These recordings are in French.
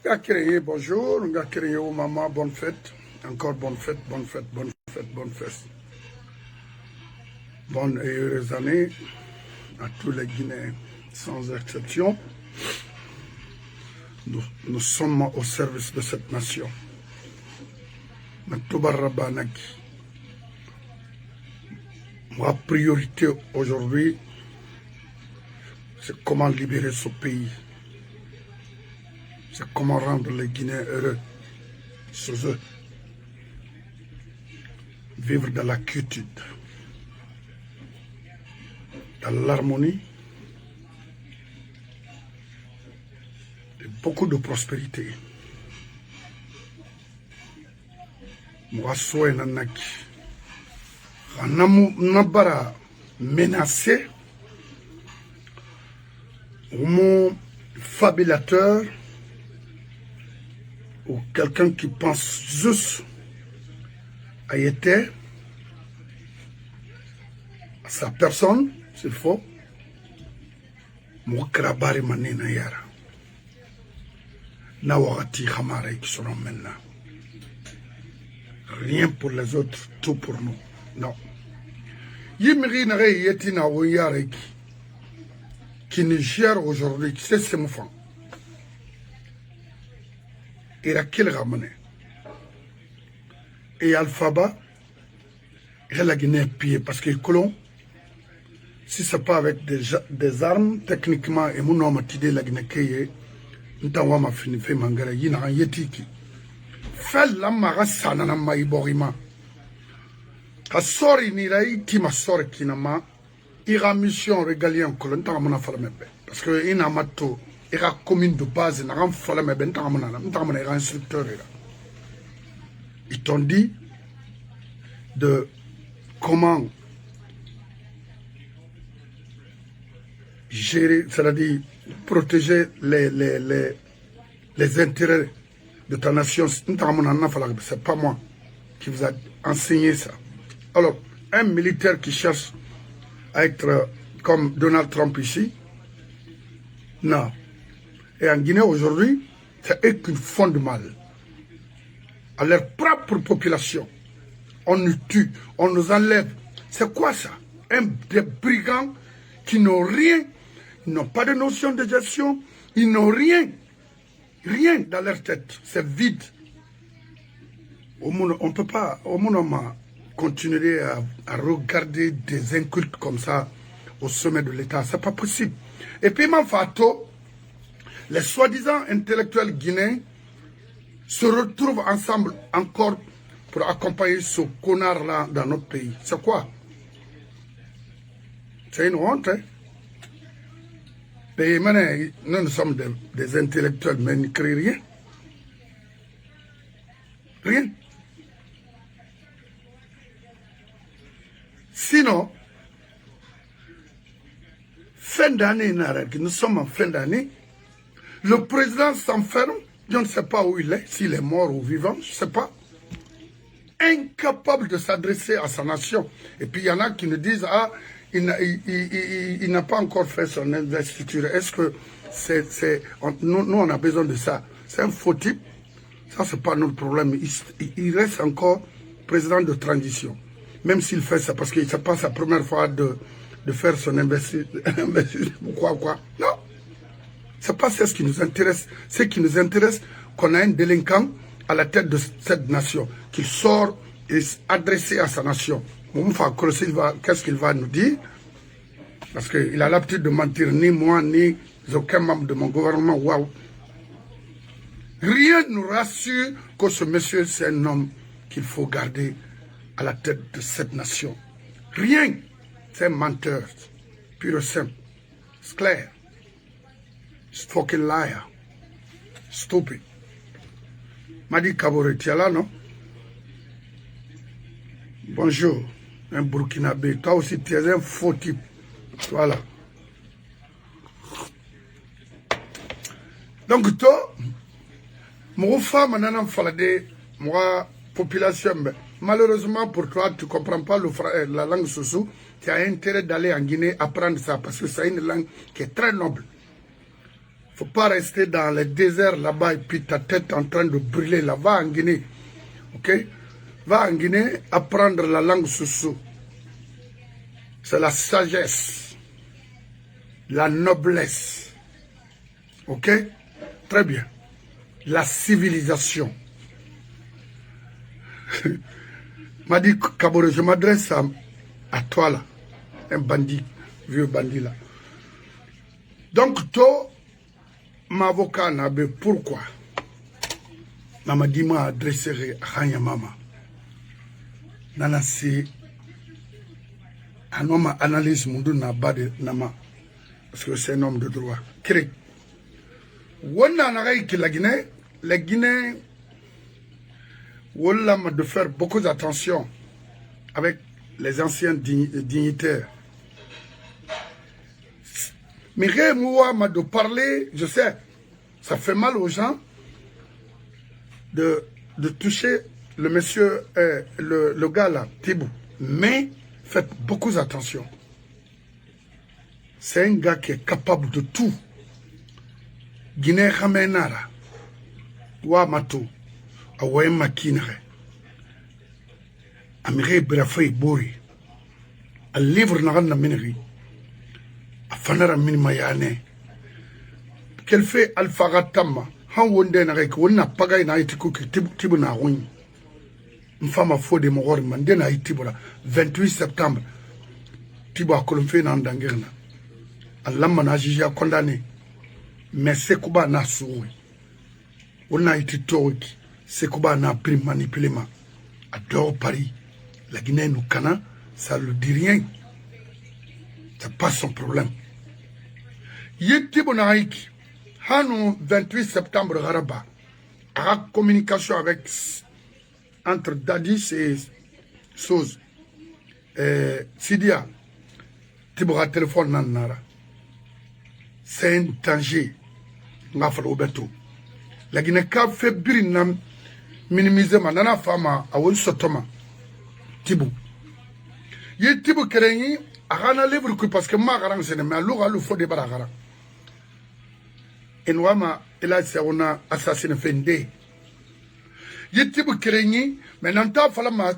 Ngakireye, bonjour. Ngakireye, maman, bonne fête. Encore bonne fête, bonne fête, bonne fête, bonne fête. Bonne et heureuse année à tous les Guinéens, sans exception. Nous sommes au service de cette nation. Ma priorité aujourd'hui, c'est comment libérer ce pays. C'est comment rendre les Guinéens heureux chez eux. Vivre dans la quiétude, dans l'harmonie et beaucoup de prospérité. Moi, sois nanaki. Nabara menacé, mon fabulateur ou quelqu'un qui pense juste à été à sa personne, s'il faut, mon krabari manina yara. Nawagati khamare qui seront maintenant. Rien pour les autres, tout pour nous. Non. Yimri nare yeti na woyare qui nous gère aujourd'hui, c'est ce mouvement. Il a qu'il ramené. Et Alphaba, il a gagné un pied parce que colon, si ce n'est pas avec des armes, techniquement, et mon homme a tiré la Guinée, nous avons fini fait mangara, il y a un yeti qui fait la marasana na maïborima. A sori ni rai ti ma sori kinama ira mission régalienne que l'on m'a fallu parce que ina mato ira commune de base n'a rien fallu mais ben t'amana ira instructeur là. Ils t'ont dit de comment gérer, c'est-à-dire protéger les intérêts de ta nation. C'est pas moi qui vous a enseigné ça. Alors, un militaire qui cherche à être comme Donald Trump ici, non. Et en Guinée aujourd'hui, c'est eux qui font du mal à leur propre population. On nous tue, on nous enlève. C'est quoi ça? Des brigands qui n'ont rien, ils n'ont pas de notion de gestion, ils n'ont rien, rien dans leur tête. C'est vide. On ne peut pas, au moment continuer à regarder des incultes comme ça au sommet de l'État. C'est pas possible. Et puis, Manfato, les soi-disant intellectuels guinéens se retrouvent ensemble encore pour accompagner ce connard-là dans notre pays. C'est quoi? C'est une honte, hein? Mais nous sommes des intellectuels, mais ils ne créent rien. Rien. Sinon, fin d'année, nous sommes en fin d'année, le président s'enferme, je ne sais pas où il est, s'il est mort ou vivant, je ne sais pas, incapable de s'adresser à sa nation. Et puis il y en a qui nous disent, ah, il n'a pas encore fait son investiture. Est-ce que nous on a besoin de ça? C'est un faux type, ça c'est pas notre problème. Il reste encore président de transition. Même s'il fait ça, parce que ce n'est pas sa première fois de faire son investiture. Quoi. Non. Ce n'est pas ce qui nous intéresse. Ce qui nous intéresse, qu'on a un délinquant à la tête de cette nation, qu'il sort et s'adresse à sa nation. Qu'est-ce qu'il va nous dire? Parce qu'il a l'habitude de mentir, ni moi, ni aucun membre de mon gouvernement. Waouh. Rien ne nous rassure que ce monsieur, c'est un homme qu'il faut garder à la tête de cette nation. Rien. C'est un menteur. Pur et simple. C'est clair. C'est fucking liar. Stupid. Madi Kabore, tu es là, non? Bonjour. Un Burkinabé. Toi aussi, tu es un faux type. Voilà. Donc, toi, mon femme, moi, population, malheureusement pour toi, tu ne comprends pas la langue Soussou. Tu as intérêt d'aller en Guinée apprendre ça parce que c'est une langue qui est très noble. faut pas rester dans les déserts là-bas et puis ta tête en train de brûler là. Va en Guinée. Ok? Va en Guinée apprendre la langue Soussou. C'est la sagesse. La noblesse. Ok? Très bien. La civilisation. M'a dit Kabore, je m'adresse à toi là. Un bandit. Vieux bandit là. Donc, toi, mon avocat n'a pas pourquoi. Mama dit m'a adressé à Khanya Mama. Nana c'est un homme analyse mon n'a pas de nama. Parce que c'est un homme de droit. Cré. Wonna n'a que la Guinée, Walla m'a de faire beaucoup d'attention avec les anciens dignitaires. Mais moi m'a de parler, je sais, ça fait mal aux gens de toucher le monsieur, le gars là, Tibou. Mais faites beaucoup attention. C'est un gars qui est capable de tout. Guinée Ramenara, Wamato, Awaye Makinere, Amire Brafay Bori, a livre n'a mineri, a fanara minimayane. Qu'elle fait Alpha Ratama, Han Wonde Narek, Wona Pagay na itiku Tibu na Win. Une femme a faux de Mouor Mande na Itibula, 28 septembre, Tibu a colomfé na Ndangerna. Allah m'a jugé à condamner. Mais c'est quoi na souri. On a été théorique. C'est quoi na pris manipulement. À dehors Paris, la Guinée nous cana, ça ne dit rien. C'est pas son problème. Yétibo naïki. Hanou 28 septembre Haraba. A communication avec entre Dadis et Soz. Sidia. Tibora téléphone nanara. C'est un danger. La Guinée a fait birinam minimiser ma nana fama a won sotoma Tibu. Ye Tibu kerenyi a gana livre que parce que ma garang sene mais alors alu faut de baragara. Enwama ela se ona assassine fende. Ye Tibu kerenyi mais nanta fala ma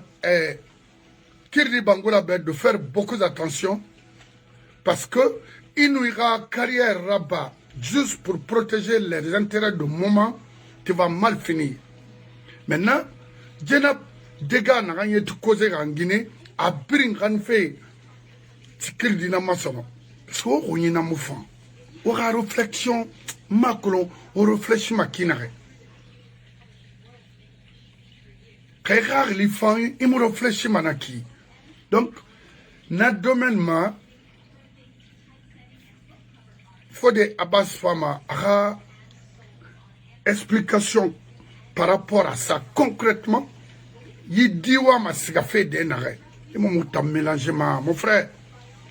Kirdi Bangola de faire beaucoup d'attention parce que il nous ira carrière là-bas juste pour protéger les intérêts du moment, tu vas mal finir. Maintenant, Djenab dégâts n'a rien causé en Guinée, à Biringan fait Tikil Dinamasama. Parce qu'on y a un mouvement. On a réflexion, Macron, on réfléchit ma kinare. Très rare les femmes, ils me réfléchissent manaki. Donc, notre domaine, faut des Abbas Fama a explication par rapport à ça concrètement. Il dit ouais ma fait des narrés. Et mon mélangé mon frère.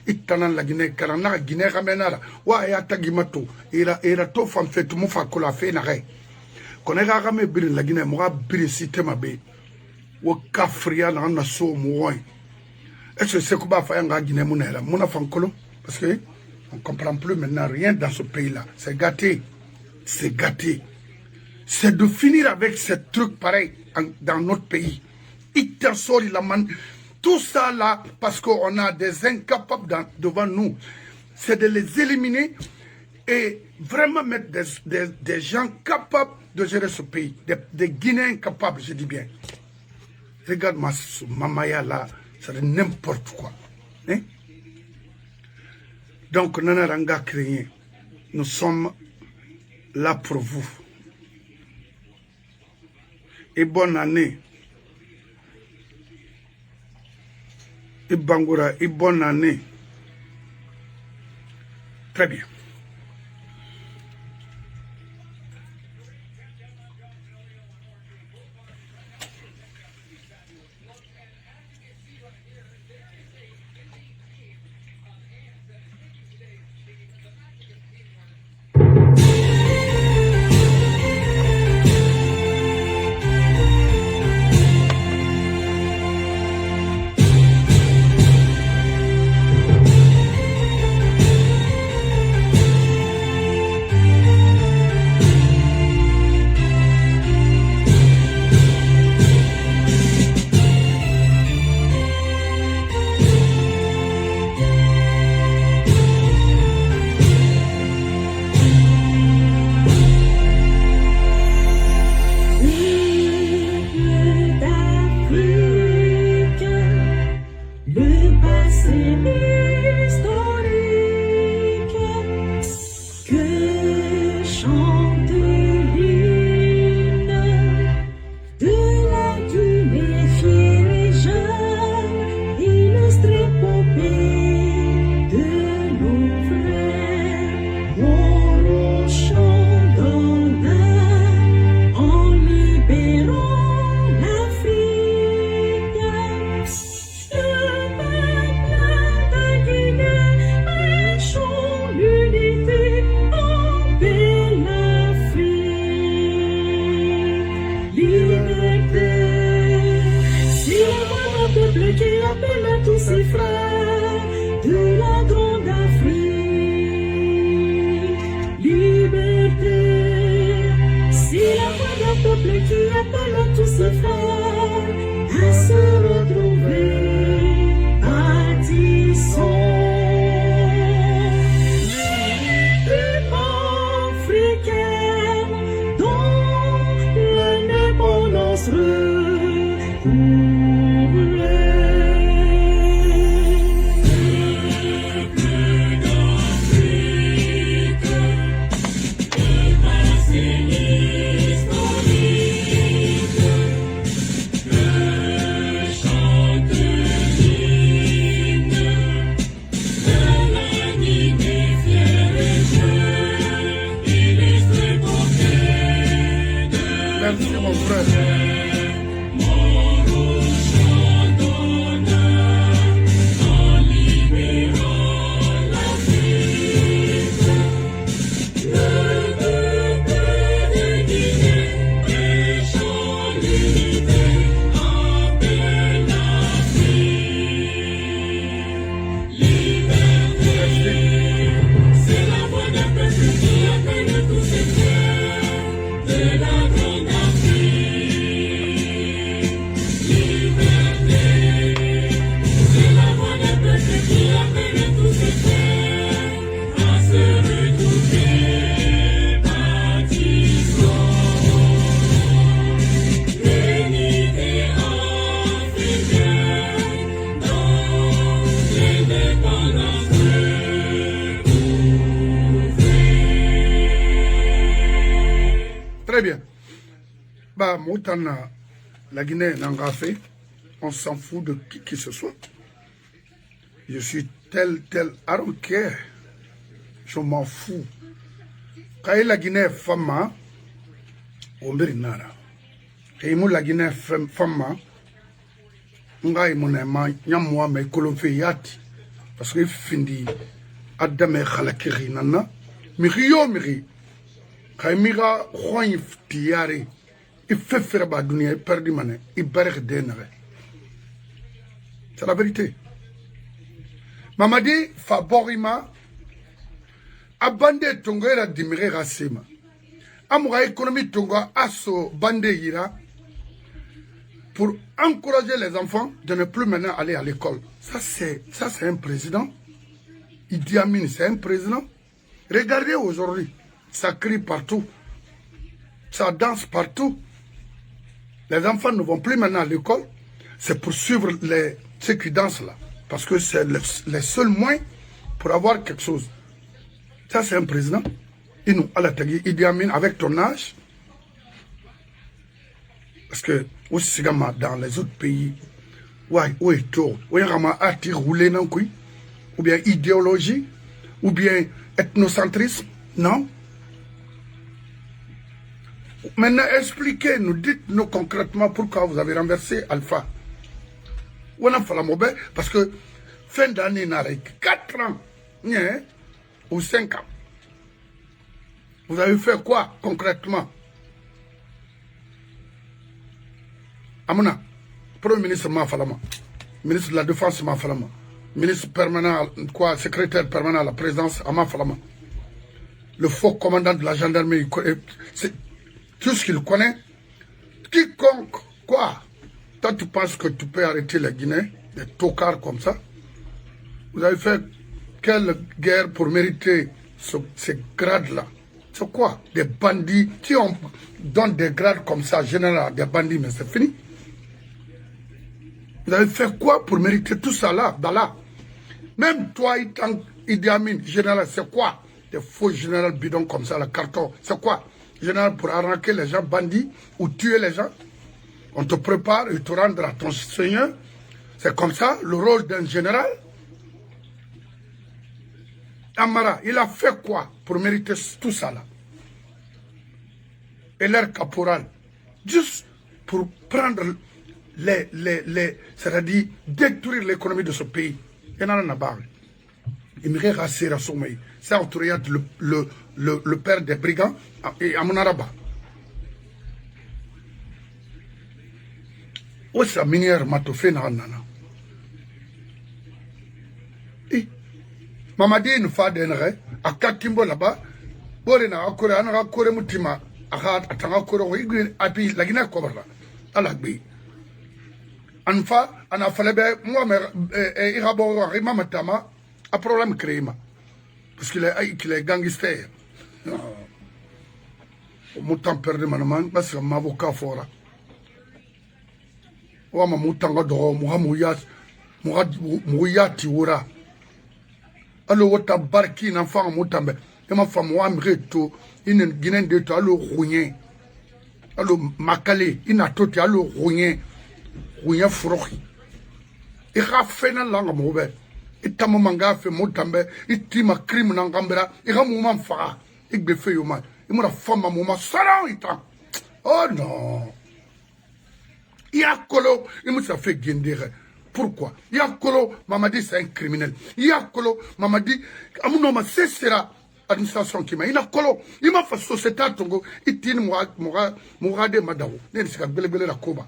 Il t'en a la Guinée Karana Guinée Ramenara. Ouais ya tagimato. Il a tout fait tout mon fa kola fait narré. Qu'on a ramé bir la Guinée moi bir cité ma bé. Ou kafria na na so moi. Est-ce que c'est quoi faire en Guinée monela mon enfant colo parce que on ne comprend plus maintenant rien dans ce pays-là. C'est gâté. C'est gâté. C'est de finir avec ces trucs pareils dans notre pays. Tout ça là, parce qu'on a des incapables devant nous. C'est de les éliminer et vraiment mettre des gens capables de gérer ce pays. Des Guinéens capables, je dis bien. Regarde ma Maya là, c'est n'importe quoi. Hein? Donc, Nanaranga Créé, nous sommes là pour vous. Et bonne année. Et Bangoura, et bonne année. Très bien. tous ses frères de la grande Afrique. Liberté, c'est la voix d'un peuple qui appelle tous ses frères à se retrouver. Bâtissons africaine dont l'indépendance Merci mon frère. Très bien. Bah, Moutana, la Guinée n'a pas fait. On s'en fout de qui que ce soit. Je suis tel. I don't care. Je m'en fous. Quand la Guinée femme, on ne nada. Quand la Guinée femme, on a moi mais colomfeyati parce que findi adame khalakiri nana miri. Quand mira khoy tiare il fait faire ba dunia perdu mané il barre denere. C'est la vérité. Mamadi faborima abande tongo era dimire rasema amuga économie tongo aso bande ira pour encourager les enfants de ne plus maintenant aller à l'école. Ça c'est un président. Idi Amin c'est un président. Regardez aujourd'hui, ça crie partout, ça danse partout. Les enfants ne vont plus maintenant à l'école. C'est pour suivre ceux qui dansent là, parce que c'est les seuls moyens pour avoir quelque chose. Ça c'est un président. Et nous, à la Tagui, Idi Amin, avec ton âge, parce que aussi dans les autres pays, ou bien idéologie, ou bien ethnocentrisme, non. Maintenant, expliquez-nous, dites-nous concrètement pourquoi vous avez renversé Alpha. Parce que fin d'année, 4 ans ou 5 ans. Vous avez fait quoi concrètement? Amuna, Premier ministre Mafalama, ministre de la Défense Mafalama, ministre permanent, quoi, secrétaire permanent à la présidence à Mafalama, le faux commandant de la gendarmerie, c'est tout ce qu'il connaît. Quiconque, quoi? Toi, tu penses que tu peux arrêter la Guinée, des tocards comme ça? Vous avez fait quelle guerre pour mériter ces grades-là? C'est quoi? Des bandits qui donnent des grades comme ça, général à des bandits, mais c'est fini. Vous avez fait quoi pour mériter tout ça là, Même toi, Idi Amin, général, c'est quoi? Des faux généraux bidons comme ça, le carton, c'est quoi? Général pour arnaquer les gens bandits ou tuer les gens? On te prépare et te rendre à ton seigneur. C'est comme ça le rôle d'un général. Amara, il a fait quoi pour mériter tout ça là? Et l'air caporal, juste pour prendre c'est-à-dire détruire l'économie de ce pays. Il y en a un barre. Il me rasser à sommeil. C'est le père des brigands et à mon araba. Où est-ce la minière m'a fait nana? Mamadi ne fa denere akatimbo là-bas bore na akore ana akore mutima aka atanga akore ko igri api lagina kobarla ala gbe anfa ana falebe moi me irabo rima matama a problème créé parce qu'il est gangster mutam perdre manaman parce que m'avocat fora wa ma mutanga do muhayati wura allo wota barki na fa mutambe ema fa mo amre to inen ginen de to allo rouyen allo makale ina toti allo rouyen frohi I rafena langa mo be itamo manga fe mutambe itima crime na ngambera I ga mo man fa igbe fe yo man imura fama mo ma sara ita oh non Yakolo, il me fait guindere. Pourquoi? Yakolo, Mamadi, c'est un criminel. Yakolo, Mamadi, Amunoma, c'est sera administration qui m'a. Il a colo, il m'a fait société à Tongo, il tient Mourade Madao. Il s'est belé la Koba.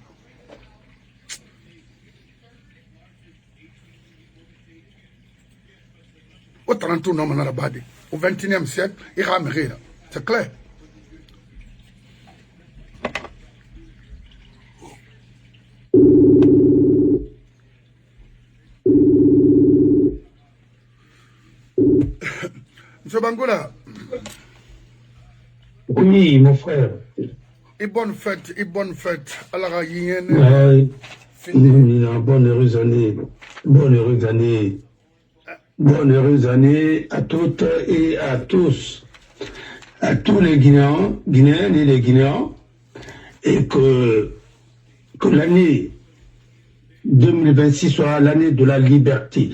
Au 30 ans, on a la bade. Au 21e siècle, il ramène. C'est clair. Monsieur Bangola. Oui, mon frère. Et bonne fête. Alors, bonne heureuse année. Bonne heureuse année à toutes et à tous. À tous les Guinéens et les Guinéens. Et que l'année 2026 soit l'année de la liberté.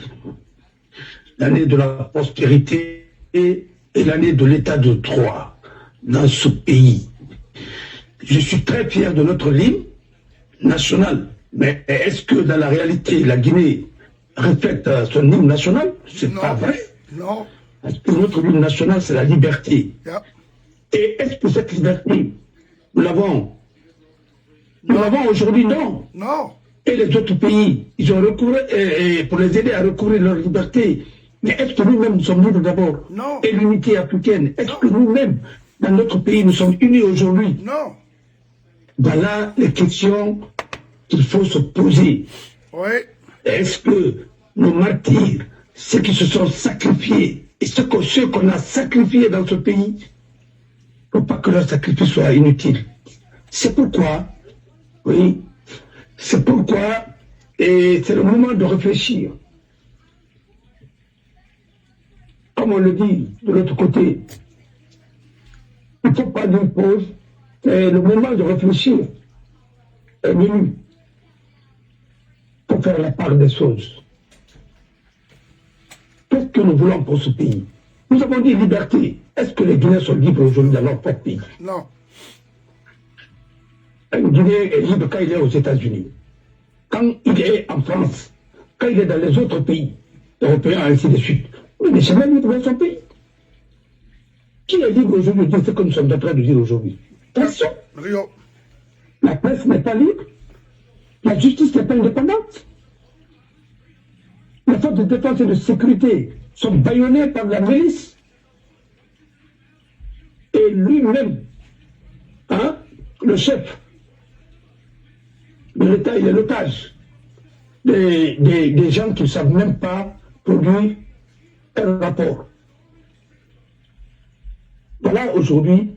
L'année de la prospérité et l'année de l'état de droit dans ce pays. Je suis très fier de notre hymne national. Mais est-ce que dans la réalité, la Guinée reflète son hymne national? C'est pas vrai. Non. Parce que notre hymne national, c'est la liberté. Yeah. Et est-ce que cette liberté, nous l'avons aujourd'hui? Non. Non. Et les autres pays, ils ont recouru pour les aider à recouvrir leur liberté. Mais est-ce que nous-mêmes nous sommes libres d'abord? Non. Et l'unité africaine, est-ce que nous-mêmes, dans notre pays, nous sommes unis aujourd'hui? Non. Voilà les questions qu'il faut se poser. Oui. Est-ce que nos martyrs, ceux qui se sont sacrifiés, et ceux qu'on a sacrifiés dans ce pays, il ne faut pas que leur sacrifice soit inutile. C'est pourquoi, oui, et c'est le moment de réfléchir. Comme on le dit de l'autre côté, il ne faut pas d'une pause, c'est le moment de réfléchir est venu pour faire la part des choses. Qu'est-ce que nous voulons pour ce pays? Nous avons dit liberté. Est-ce que les Guinéens sont libres aujourd'hui dans leur propre pays? Non. Un Guinéen est libre quand il est aux États-Unis, quand il est en France, quand il est dans les autres pays européens, ainsi de suite. Mais il n'est jamais libre dans son pays. Qui est libre aujourd'hui de dire ce que nous sommes en train de dire aujourd'hui? Personne. Rio. La presse n'est pas libre. La justice n'est pas indépendante. Les forces de défense et de sécurité sont bâillonnées par la milice. Et lui-même, hein, le chef de l'État, il est l'otage des gens qui ne savent même pas produire un rapport. Voilà aujourd'hui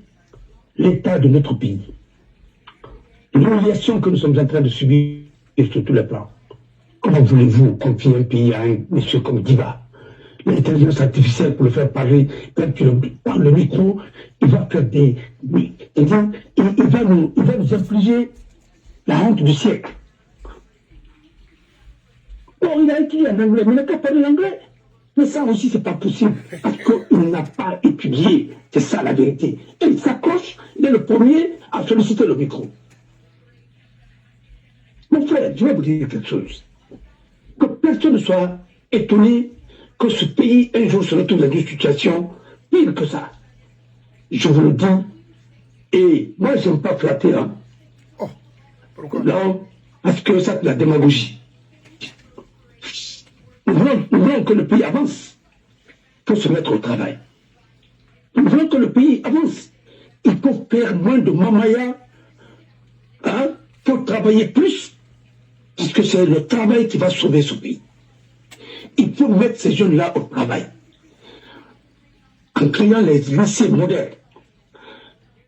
l'état de notre pays. L'humiliation que nous sommes en train de subir sur tous les plans. Comment voulez-vous confier un pays à un monsieur comme Diba? L'intelligence artificielle pour le faire parler, quand tu parles le micro, il va faire il va nous infliger la honte du siècle. Bon, il a étudié en anglais, mais il n'a qu'à parler l'anglais. Mais ça aussi, c'est pas possible, parce qu'il n'a pas étudié. C'est ça la vérité. Et il s'accroche, il est le premier à solliciter le micro. Mon frère, je vais vous dire quelque chose. Que personne ne soit étonné que ce pays, un jour, se retrouve dans une situation pire que ça. Je vous le dis. Et moi, je n'aime pas flatter. Hein. Oh, pourquoi? Non, parce que ça, c'est la démagogie. Nous voulons que le pays avance. faut se mettre au travail. Nous voulons que le pays avance. Il faut faire moins de mamaya. Hein? Il faut travailler plus. Parce que c'est le travail qui va sauver ce pays. Il faut mettre ces jeunes-là au travail. En créant les lycées modernes.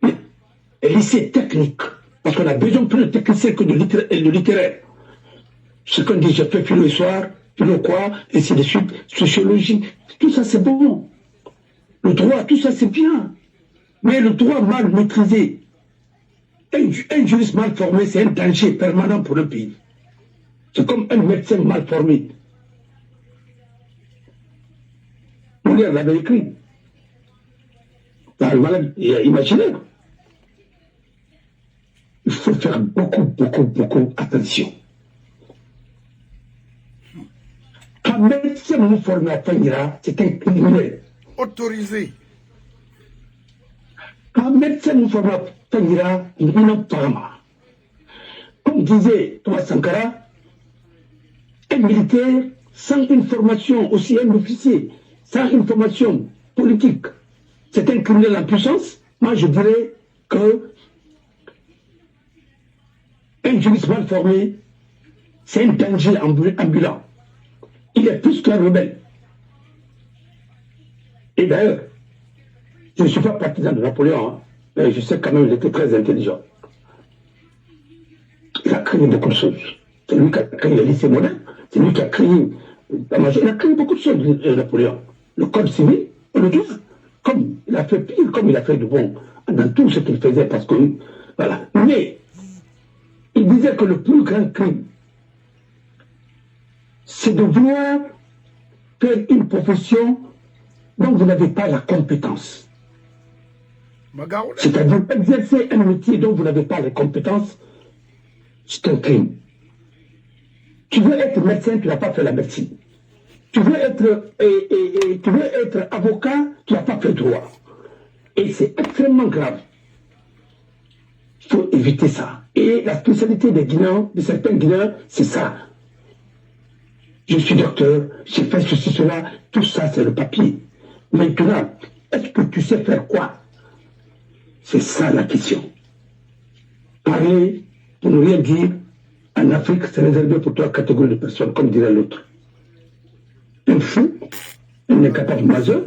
Les lycées techniques. Parce qu'on a besoin plus de techniciens que de littéraires. Ce qu'on dit, je fais philo le soir, philo quoi, ainsi de suite, sociologie. Tout ça, c'est bon. Le droit, tout ça, c'est bien. Mais le droit mal maîtrisé, un juriste mal formé, c'est un danger permanent pour le pays. C'est comme un médecin mal formé. Molière l'avait écrit. Dans le malade imaginaire. Il faut faire beaucoup attention. Un médecin mal formé à Fangira, c'est un criminel. Autorisé. Un médecin mal formé à Fangira, il n'a pas. Comme disait Thomas Sankara, un militaire sans une formation, aussi un officier, sans une formation politique, c'est un criminel en puissance. Moi, je dirais que un juriste mal formé, c'est un danger ambulant. Il est plus qu'un rebelle. Et d'ailleurs, je ne suis pas partisan de Napoléon, hein, mais je sais quand même qu'il était très intelligent. Il a créé beaucoup de choses. C'est lui qui a créé le lycée moderne, c'est lui qui a créé la majorité. Il a créé beaucoup de choses, Napoléon. Le code civil, on le dit, comme il a fait pire, comme il a fait de bon dans tout ce qu'il faisait, parce que, voilà. Mais, il disait que le plus grand crime, c'est de vouloir faire une profession dont vous n'avez pas la compétence. C'est-à-dire exercer un métier dont vous n'avez pas les compétences, c'est un crime. Tu veux être médecin, tu n'as pas fait la médecine. Tu veux être avocat, tu n'as pas fait droit. Et c'est extrêmement grave. Il faut éviter ça. Et la spécialité des Guinéens, de certains Guinéens, c'est ça. Je suis docteur, j'ai fait ceci, cela, tout ça c'est le papier. Maintenant, est-ce que tu sais faire quoi? C'est ça la question. Parler, pour ne rien dire, en Afrique, c'est réservé pour trois catégories de personnes, comme dirait l'autre. Un fou, un incapable majeur,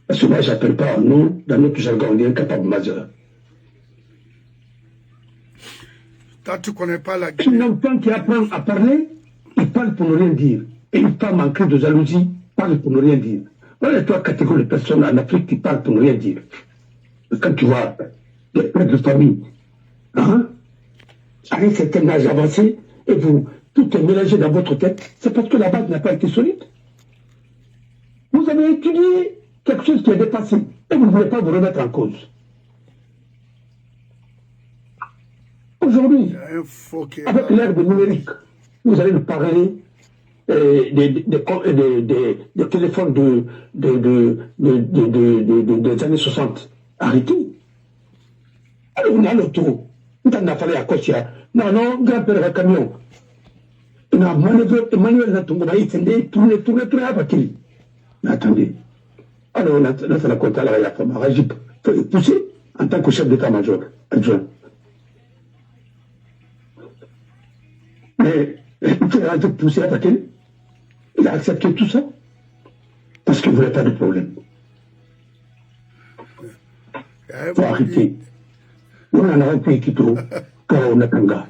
parce que moi j'appelle pas, nous, dans notre jargon, on dit incapable majeur. Toi, tu connais pas la Guinée. Un enfant qui apprend à parler, il parle pour ne rien dire. Et une femme en crise de jalousie parle pour ne rien dire. Voilà les trois catégories de personnes en Afrique qui parlent pour ne rien dire. Quand tu vois les pères de famille, hein, à un certain âge avancé, et vous, tout est mélangé dans votre tête, c'est parce que la base n'a pas été solide. Vous avez étudié quelque chose qui est dépassé, et vous ne voulez pas vous remettre en cause. Aujourd'hui, avec l'ère du numérique, vous allez nous parler des téléphones des années 60. Arrêtez. Alors on a l'auto. On a fallu à Kosia. Non, grand-père de camion. On a manœuvré Emmanuel Natongo, il a tourné à Bakili. Mais attendez. Alors on a fait la compte à la femme, il faut pousser en tant que chef d'état-major adjoint. Mais il faut rentrer pousser à Bakili. Il a accepté tout ça parce qu'il ne voulait pas de problème. Il faut arrêter. On en a un peu qui trop, car on a un gars.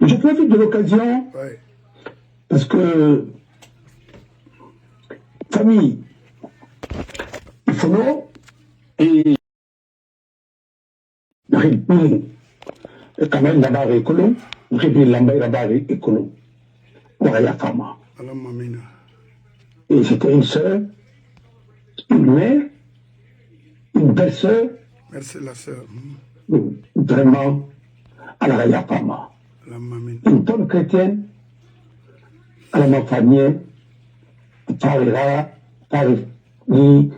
Je profite de l'occasion parce que famille, il faut non, et quand même là-bas avec Colomb, j'ai dit là-bas avec Colomb. Voilà, femme. Et c'était une soeur, une mère, une belle-sœur. Merci la sœur. Vraiment, à la raya femme. Une bonne chrétienne, à la famille, parlera, ni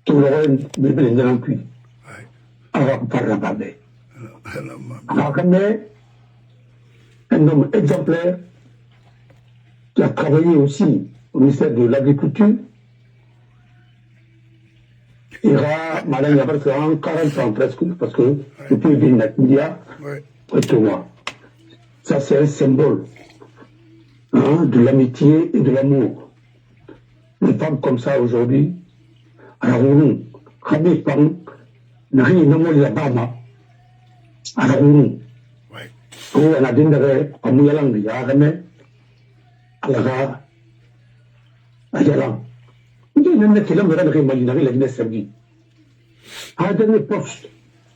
tout le reste de l'encuit. Alors, par la babée. Alors, un homme exemplaire, qui a travaillé aussi au ministère de l'Agriculture. Il y aura, madame, il y a 40 ans presque, parce que depuis le Nakidia, et moi. Ça, c'est un symbole de l'amitié et de l'amour. Une femme comme ça aujourd'hui, à la Rourou, Rabé Pang, n'a rien nommé la Bama, à la Rourou. On a dit à Mouyalang, il y a Remé, à la Ra, à Yalang. Il y a un mec qui l'a imaginé la Guinée-Serbie. À un dernier poste,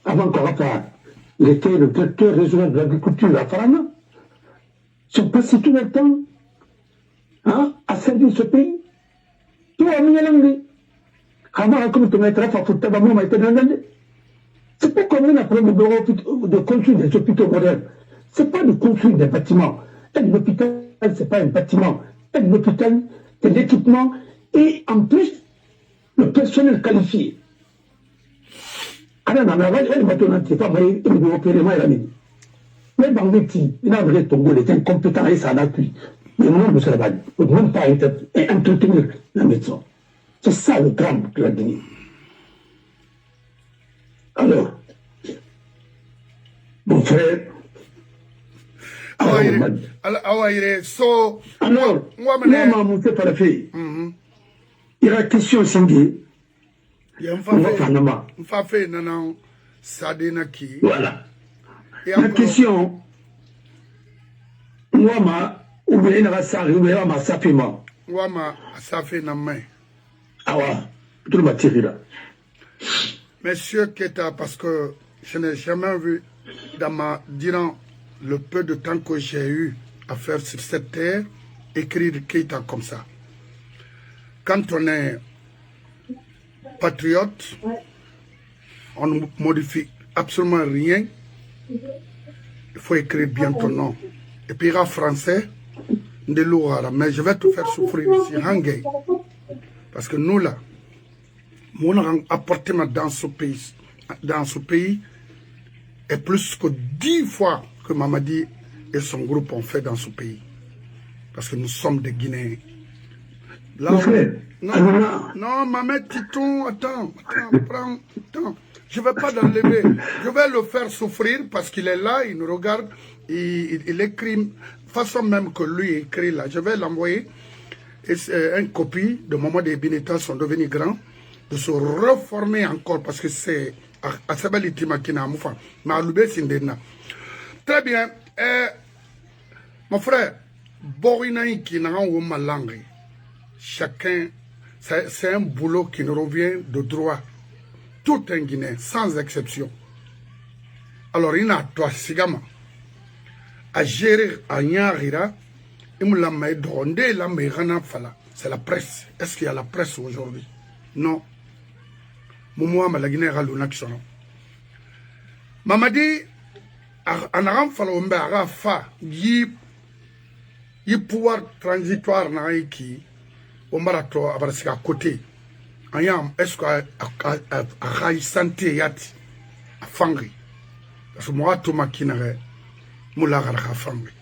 avant qu'on rappelle, il était le directeur régional de l'agriculture à Farana. Ils sont passés tout le temps à servir ce pays. Tout à Mouyalang. C'est pas comme on a problème de construire des hôpitaux modernes. C'est pas de construire des bâtiments. Un hôpital, c'est pas un bâtiment. Un hôpital, c'est l'équipement et en plus, le personnel qualifié. Alors, on a mais dans le petit, il a un vrai Togo, il est incompétent et ça n'a plus. Mais non, ne serait pas dit. Il ne peut même pas entretenir la médecin. C'est ça le drame de la Guinée. Alors, mon frère. Alors, il y a une question singulière. Voilà. La question, moi, ou bien il y a ma sapima. Ah ouais, tout le matériel là. Monsieur Keita, parce que je n'ai jamais vu durant le peu de temps que j'ai eu à faire sur cette terre, écrire Keita comme ça. Quand on est patriote, on ne modifie absolument rien. Il faut écrire bien ton nom. Et puis, en français, mais je vais te faire souffrir ici, Hangay. Parce que nous, là, mon appartement dans ce pays est plus que 10 fois que Mamadi et son groupe ont fait dans ce pays. Parce que nous sommes des Guinéens. Là, non, Maman Titon, attends, je ne vais pas l'enlever. Je vais le faire souffrir parce qu'il est là, il nous regarde, il écrit, façon même que lui écrit là. Je vais l'envoyer. Une copie de moment des Bineta sont devenus grands, de se reformer encore parce que c'est Asabali Timakina Moufa, Maloubé Sindena. Très bien. Mon frère, Borinaï qui n'a pas ma langue. Chacun, c'est un boulot qui nous revient de droit. Tout un Guinéen, sans exception. Alors, il y a toi, Sigama, à gérer à Nyarira, c'est la presse. Est-ce qu'il y a la presse aujourd'hui? Non. Moumouam la Guinée a l'action. Mamadi, en aram falombe a fa yi pouvoir transitoire na qui on marato à côté. Ayam est-ce que santé yati a fangri. Parce que moi tout maquinere moula a fangri.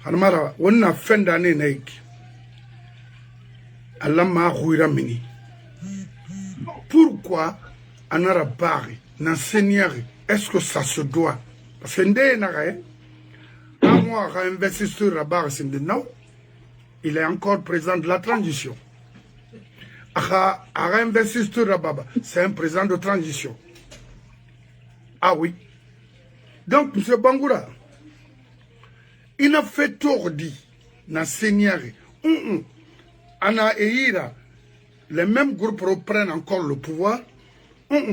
Anmara, on a fin d'année naïk. Allah m'a mini. Pourquoi en arabe n'enseigneur est-ce que ça se doit? Parce que ndé n'arrête. À moi, à investir sur la barre, il est encore président de la transition. À investir sur la barre, c'est un président de transition. Ah oui. Donc, M. Bangoura, il a fait tourdi dans Seigneur. Anna et Ira, les mêmes groupes reprennent encore le pouvoir.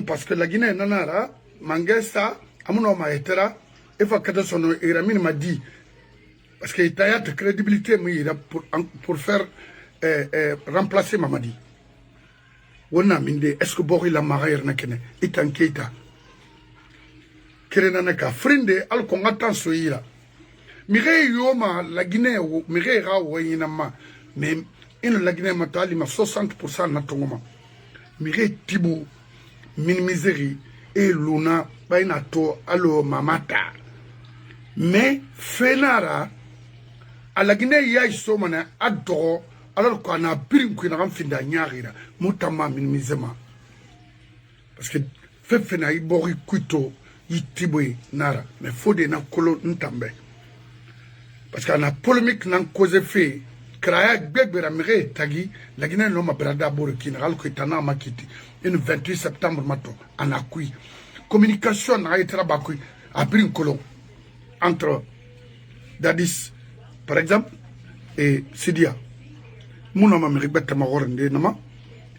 Parce que la Guinée, Nanara, Mangesta, Amunoma Etera, et Fakatasono Iramin m'a dit, parce qu'il y a de crédibilité pour faire remplacer Mamadi. On a mindé, est-ce que Bori la Maraïr Nakene, Itan Keita, Kerenanaka, Frinde, Alcongatan Soira. Mire Yoma, la Guinée, Mire Rawa Yinama, mais la Guinée Matali, 60% Natongoma. Mire Tibou, Minimizeri, et Luna, Bainato, Allo Mamata. Mais Fenara, à la Guinée, il y a une adoro, alors qu'on a pris une renfine d'Agnarira, Moutama minimisement. Parce que, fait na ibori kuito, yitibwe nara, mais faut de na kolo ntambe. Parce qu'on a polémique nan cause fait, Kraya Gbegbe Ramire Tagi, la Guinée non ma brada Borokina, alors que Tana Makiti, le 28 septembre matin, en Akui. Communication n'a été rabakui, a pris une colon entre Dadis, par exemple, et Sidia. Mon nom me répète ma horrende, nama,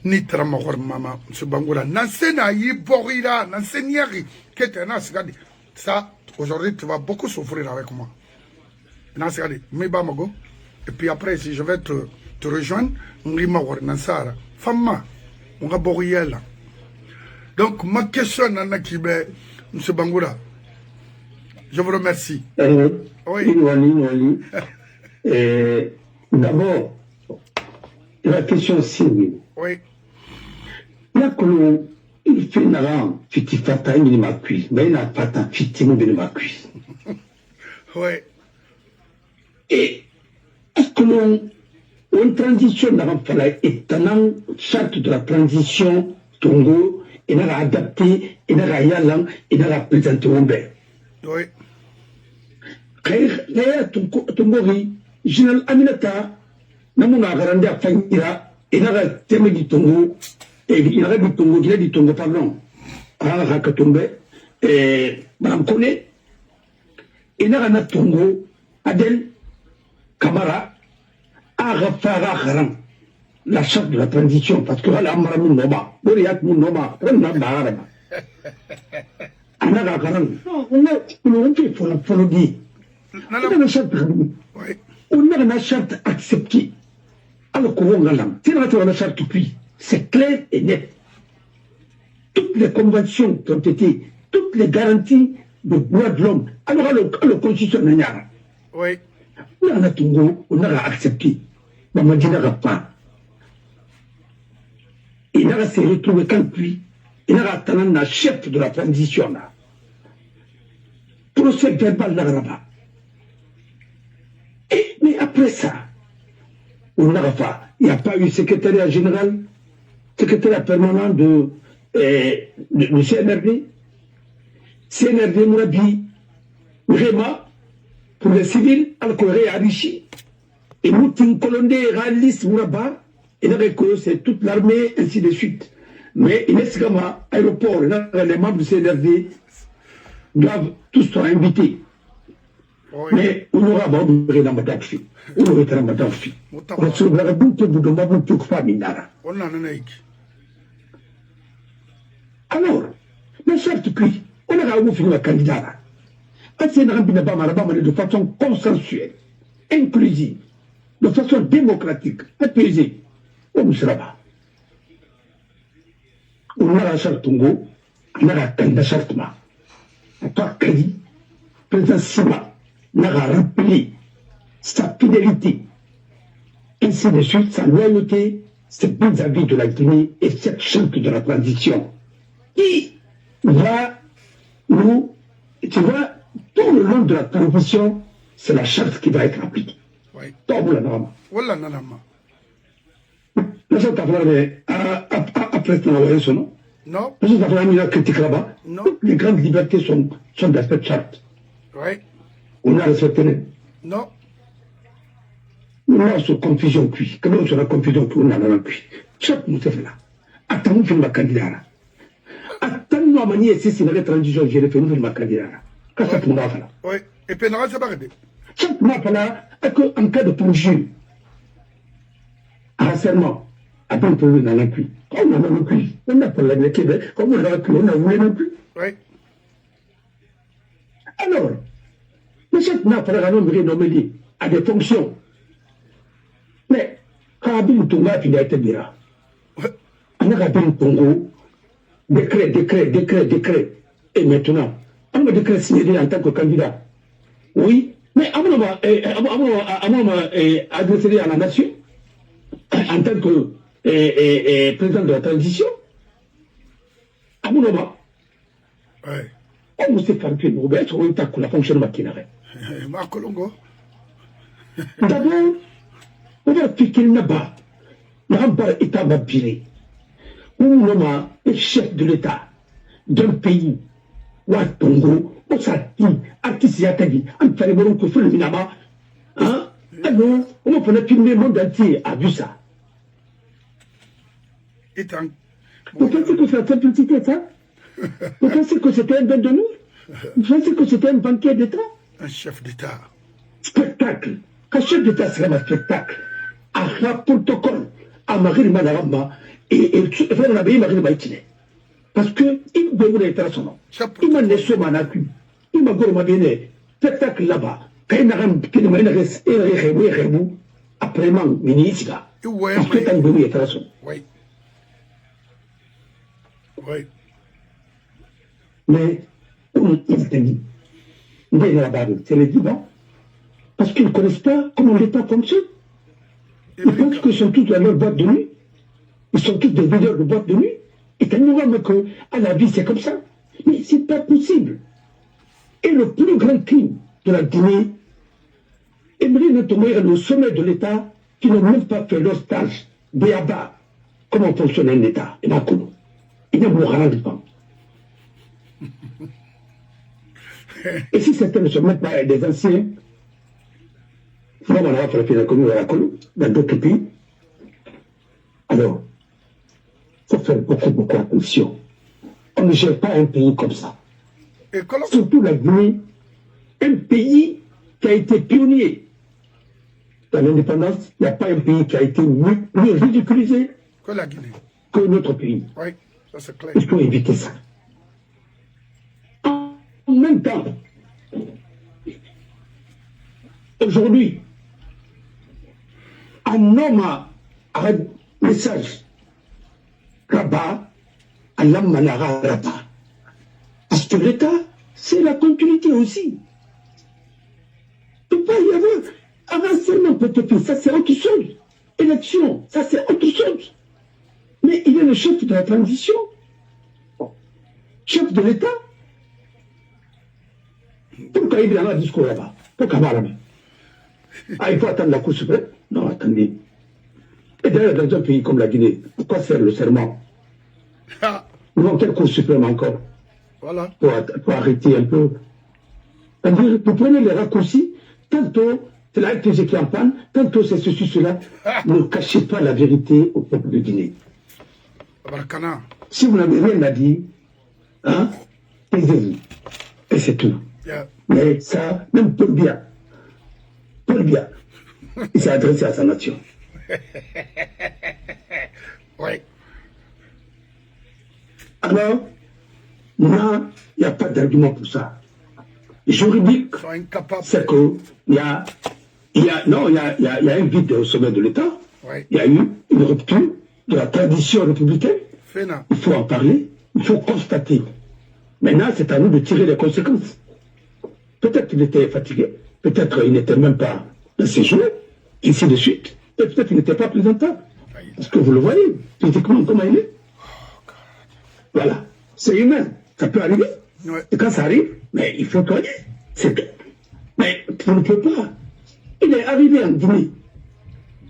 ni tramahor mama, ce bangola. Nansena yi borira, nanseniari, qui est un asgadi. Ça, aujourd'hui, tu vas beaucoup souffrir avec moi. Nansegadi, mais bamago. Et puis après, si je vais te rejoindre, on rima war nansara. Fama, on va boriela. Donc, ma question, Nana Kibé, M. Bangoura, je vous remercie. Oui. D'abord, la question c'est oui. Oui. Là que l'on il fait un fiti fata il m'a cuit, mais il n'a pas un fiti il m'a cuit. Oui. Et est-ce que l'on une transition n'a pas fait étonnant charte de la transition Tongo il n'a adapté, il n'a yalang, il n'a présenté au bé. Oui. Kaya Tongori, Général Aminata, Namuna Garande à Fangira, il n'a témé du Tongo, et il n'a du Tongo, il a du Tongo, pardon, à Rakatombe, et Madame Kone, il n'a Tongo, Adel, Kamara, à Rafara Haram. La charte de la transition, parce que là, Maramou Noma, Boriat Mounoma, Renama, Anaga Karan, on fait pour le dire. On a une charte acceptée. Alors, c'est la charte puis, c'est clair et net. Toutes les conventions qui ont été, toutes les garanties de droits de l'homme, alors, la constitution n'a oui. On a Tongo, on a accepté. Maman dit pas. Il n'a se retrouvé quand puis, il n'a attendu un chef de la transition là. Procès verbal là-bas. Mais après ça, on n'a pas. Il n'y a pas eu secrétariat général, secrétariat permanent de CNRD. CNRD Mourabi, vraiment, pour les civils, Al-Kouéré Arichi, et Moutin Kolondé Ralis Mouraba. C'est toute l'armée, ainsi de suite. Mais il est aéroport, les membres du CNRD doivent tous être invités. Oui. Mais on aura abandonné la madame. On aura été la madame. On se verra beaucoup de mamans qui ont alors, la charte puis, on a fini la candidat. De façon consensuelle, inclusive, de façon démocratique, apaisée. On sera pas. On a la charte Tongo, on a la charte Ma. À toi, Kadi, président Sima, on a rappelé sa fidélité, ainsi de suite, sa loyauté, ses bons avis de la Guinée et cette charte de la transition qui va nous, tu vois, tout le long de la transition, c'est la charte qui va être appliquée. Oui. Tombe la norme. Voilà, nanama. Nous sommes après non? Non. Nous sommes une critique là-bas. Non. Toutes les grandes libertés sont dans cette charte. Oui. On a respecté. Non. On a cette confusion puis. Quand on a la confusion puis, on a la puis. Charte nous fait là. Attends-nous faire ma candidat. Attends-nous à manier si c'est la transition, j'ai fait nous faire ma candidat. Qu'est-ce que tu m'as fait là? Oui. Et puis, non, c'est pas grave. Charte nous fait là, en cas de poursuite, harcèlement. Après, on peut venir dans la pluie. On a dans la pluie. On a pas la Québec. Comme on a dans la pluie, on a voulu dans la pluie. Oui. Alors, le chef n'a pas la renommée à des fonctions. Mais, quand Abin Tonga, il a été bien. On a Abin Tongo, décret. Et maintenant, on a décret signé en tant que candidat. Oui, mais on va adresser à la nation en tant que président de la transition. À mon moment, on s'est fait nous mettre au état que la fonction maquinaire. Ma Colongo. D'abord, on va piquer là-bas. L'embarras est à m'abiler. Où l'homme est chef de l'État d'un pays, ou à Tongo, ou Sati, artiste Yatagi, en Faliboro, que fait le Minama. Hein? Alors, on va filmer le monde entier a vu ça. Vous pensez que c'est la simplicité, ça? Vous pensez que c'était un don de nous? Vous pensez que c'était un banquier d'État? Un chef d'État. Spectacle. Un chef d'État serait un spectacle. À un protocole, à Marie Manarama, et faire la vie Marie Maïtine. Parce que, il veut être son nom. Il m'a laissé mon accu. Il m'a dit, il m'a spectacle là-bas. Quand il m'a dit, après, il ministre. Parce que t'as voulu être son nom. Oui. Oui. Mais, il te dit, c'est le divan. Parce qu'ils ne connaissent pas comment l'État fonctionne. Ils pensent qu'ils sont tous dans leur boîte de nuit. Ils sont tous des vendeurs de boîte de nuit. Et tellement qu'à la vie, c'est comme ça. Mais ce n'est pas possible. Et le plus grand crime de la Guinée, Emery Ntomo est le sommet de l'État qui n'ont même pas fait leur stage béaba. Comment fonctionne un État? Et là, il n'y a pas. Et si certains ne se mettent pas des anciens, vraiment, on a fait la commune dans d'autres pays. Alors, il faut faire beaucoup attention. On ne gère pas un pays comme ça. Surtout la Guinée, un pays qui a été pionnier dans l'indépendance. Il n'y a pas un pays qui a été mieux ridiculisé que la Guinée, que notre pays. Oui, ça c'est clair. Il faut éviter ça. En même temps, aujourd'hui, un homme a un message là-bas, à l'Ammanara là-bas. Parce que l'État, c'est la continuité aussi. Il ne peut pas y avoir avancement peut-être, ça c'est autre chose. Élection, ça c'est autre chose. Mais il est le chef de la transition, chef de l'État. Pourquoi il y a un discours là-bas? Pourquoi là-bas? Ah, il faut attendre la Cour suprême? Non, attendez. Et d'ailleurs, dans un pays comme la Guinée, pourquoi faire le serment? Non, quelle Cour suprême encore? Voilà. Pour arrêter un peu. Vous prenez les raccourcis, tantôt c'est la RPG qui en panne, tantôt c'est ceci, cela. Ne cachez pas la vérité au peuple de Guinée. Si vous n'avez rien à dire, hein, taisez-vous. Et c'est tout. Yeah. Mais ça, même Paul Biya, il s'est adressé à sa nation. Oui. Alors, là, il n'y a pas d'argument pour ça. Juridique, c'est qu'il y a un vide au sommet de l'État. Oui. Il y a eu une rupture de la tradition républicaine. Il faut en parler, il faut constater. Maintenant, c'est à nous de tirer les conséquences. Peut-être qu'il était fatigué, peut-être qu'il n'était même pas dans ses jours, ainsi de suite. Et peut-être qu'il n'était pas présentable. Parce que vous le voyez, physiquement, comment il est. Voilà. C'est humain. Ça peut arriver. Ouais. Et quand ça arrive, mais il faut toyer. C'est tout. Mais on ne peut pas. Il est arrivé en Guinée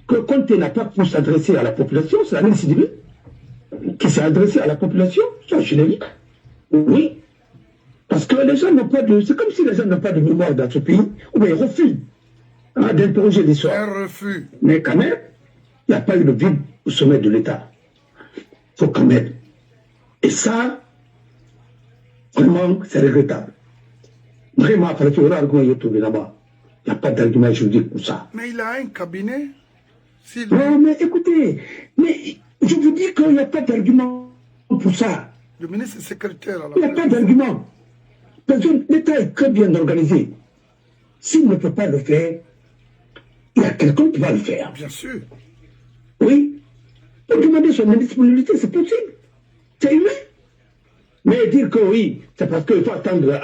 que Conte n'a pas pu s'adresser à la population, c'est la même Sidibé qui s'est adressé à la population, c'est un générique. Oui. Parce que les gens n'ont pas de... C'est comme si les gens n'ont pas de mémoire dans ce pays, ou bien ils refusent d'interroger l'histoire. Un refus. Mais quand même, il n'y a pas eu de vide au sommet de l'État. Il faut quand même. Et ça, vraiment, c'est regrettable. Vraiment, après tout, il n'y a pas d'argument juridique pour ça. Mais il a un cabinet. Non, mais écoutez, mais je vous dis qu'il n'y a pas d'argument pour ça. Le ministre secrétaire. Il n'y a pas d'argument. L'État est très bien organisé. S'il ne peut pas le faire, il y a quelqu'un qui va le faire. Bien sûr. Oui. Pour demander son indisponibilité, c'est possible. C'est humain. Mais dire que oui, c'est parce qu'il faut attendre.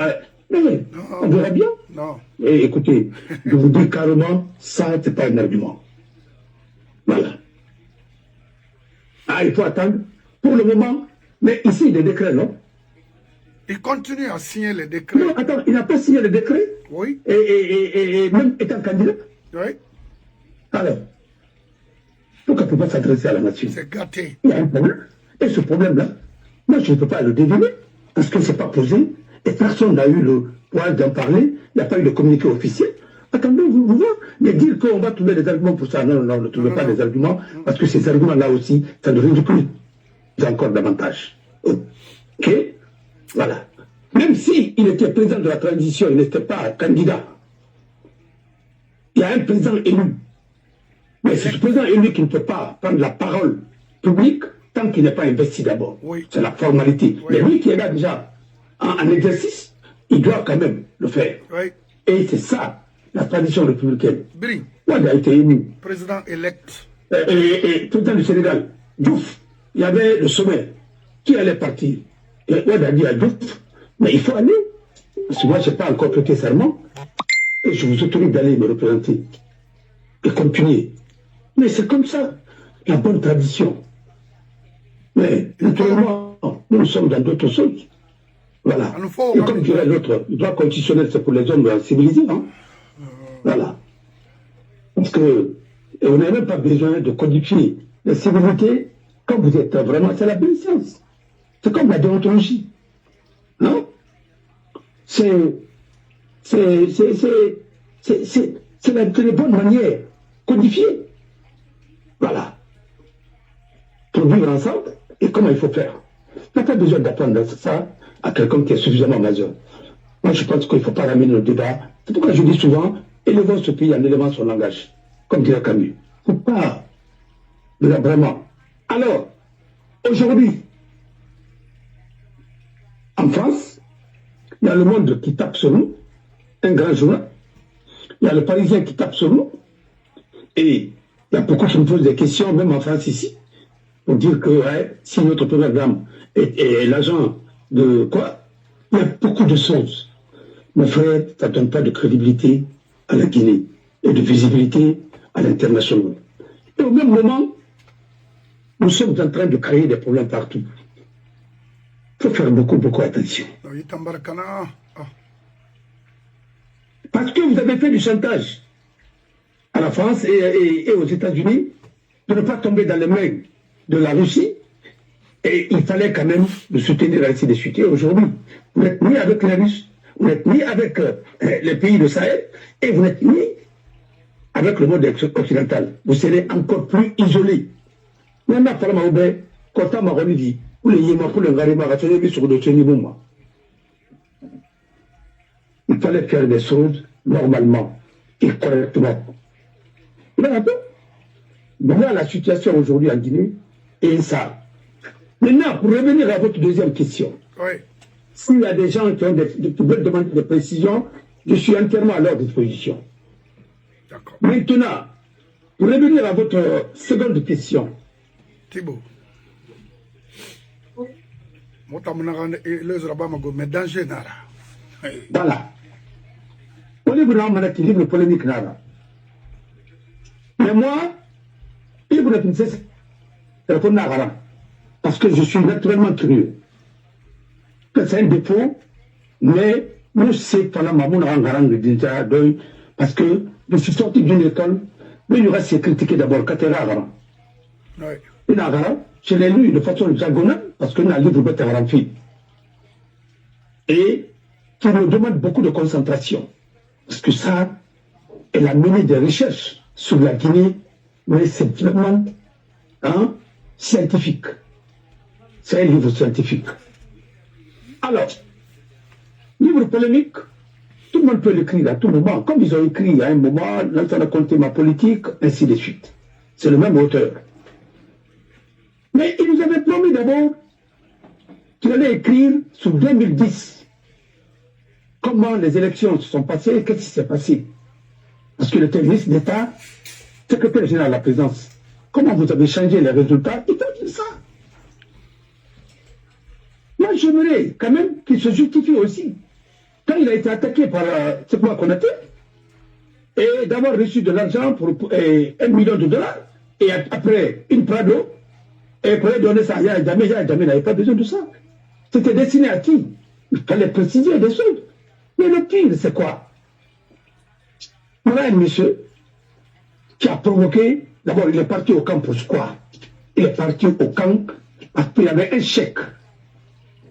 Non, on verra bien. Non. Et écoutez, je vous dis carrément, ça, c'est pas un argument. Voilà. Ah, il faut attendre. Pour le moment, mais ici, des décrets, non? Il continue à signer les décrets. Non, attends, il n'a pas signé le décret. Oui. Et même étant candidat. Oui. Alors, pourquoi ne peut pas s'adresser à la nation? C'est gâté. Il y a un problème. Et ce problème-là, moi, je ne peux pas le deviner, parce que ce n'est pas posé, et personne n'a eu le courage d'en parler, il n'y a pas eu de communiqué officiel. Attendez, vous voyez, mais dire qu'on va trouver des arguments pour ça, non, ne trouvez pas des arguments, parce que ces arguments-là aussi, ça nous ridicule encore davantage. Ok? Voilà. Même s'il était président de la transition, il n'était pas candidat. Il y a un président élu. Mais c'est ce président élu qui ne peut pas prendre la parole publique tant qu'il n'est pas investi d'abord. Oui. C'est la formalité. Oui. Mais lui qui est là déjà en exercice, il doit quand même le faire. Oui. Et c'est ça, la tradition républicaine. Bring. Ouad a été élu. Président élect. Et président du Sénégal, Diouf, il y avait le sommet. Qui allait partir? Et Ouad a dit à Diouf, mais il faut aller. Parce que moi, je n'ai pas encore prêté serment. Et je vous autorise d'aller me représenter. Et continuer. Mais c'est comme ça, la bonne tradition. Mais naturellement, nous sommes dans d'autres choses. Voilà. Et comme dirait l'autre, le droit constitutionnel, c'est pour les hommes civilisés. Hein? Voilà. Parce que on n'a même pas besoin de codifier la civilité quand vous êtes vraiment. C'est la belle science. C'est comme la déontologie. Non? C'est les bonnes manières codifiées. Voilà. Pour vivre ensemble et comment il faut faire. On n'a pas besoin d'apprendre ça à quelqu'un qui est suffisamment majeur. Moi, je pense qu'il ne faut pas ramener le débat. C'est pourquoi je dis souvent, élevons ce pays en élevant son langage. Comme dirait Camus. Il ne faut pas. Vraiment. Alors, aujourd'hui, en France, il y a Le Monde qui tape sur nous, un grand journal. Il y a Le Parisien qui tape sur nous. Et il y a beaucoup qui me posent des questions, même en France ici, pour dire que ouais, si notre première dame est l'agent de quoi, il y a beaucoup de choses. Mon frère, ça ne donne pas de crédibilité à la Guinée et de visibilité à l'international. Et au même moment, nous sommes en train de créer des problèmes partout. Il faut faire beaucoup attention. Parce que vous avez fait du chantage à la France et aux États-Unis de ne pas tomber dans les mains de la Russie. Et il fallait quand même le soutenir ainsi de suite. Et aujourd'hui, vous n'êtes ni avec les Russes, vous n'êtes ni avec les pays de Sahel, et vous n'êtes ni avec le monde occidental. Vous serez encore plus isolés. Maintenant, quand on m'a dit, pour les Yéma, pour les Garima, sur le niveau, il fallait faire des choses normalement et correctement. Voilà la situation aujourd'hui en Guinée et ça. Maintenant, pour revenir à votre deuxième question, oui. S'il y a des gens qui veulent demander des précisions, je suis entièrement à leur disposition. Maintenant, pour revenir à votre seconde question. Thibaut. Mais danger, Nara. Voilà. On est vraiment un équilibre polémique, Nara. Mais moi, il vous répondre, c'est répondre Nara. Parce que je suis naturellement curieux. C'est un défaut, mais nous, c'est pendant ma parce que je suis sorti d'une école, mais il y aura c'est critiqué d'abord, Katera. Oui. Je l'ai lu de façon diagonale, parce que nous avons un livre de fille. Et qui me demande beaucoup de concentration. Parce que ça, elle a mené des recherches sur la Guinée, mais c'est vraiment scientifique. C'est un livre scientifique. Alors, livre polémique, tout le monde peut l'écrire à tout moment. Comme ils ont écrit à un moment, là, on a compté ma politique, ainsi de suite. C'est le même auteur. Mais il nous avait promis d'abord qu'il allait écrire sur 2010. Comment les élections se sont passées, qu'est-ce qui s'est passé. Parce que le ministre d'État, secrétaire général de la présidence, comment vous avez changé les résultats, il peut dire ça. Moi, j'aimerais quand même qu'il se justifie aussi. Quand il a été attaqué par Sekoua Konaté, et d'avoir reçu de l'argent pour $1 million, et après une Prado, et pour donner ça à Yaya Djamé n'avait pas besoin de ça. C'était destiné à qui? Il fallait préciser des choses. Mais le pire, c'est quoi? Voilà un monsieur qui a provoqué, d'abord il est parti au camp pour quoi? Il est parti au camp parce qu'il y avait un chèque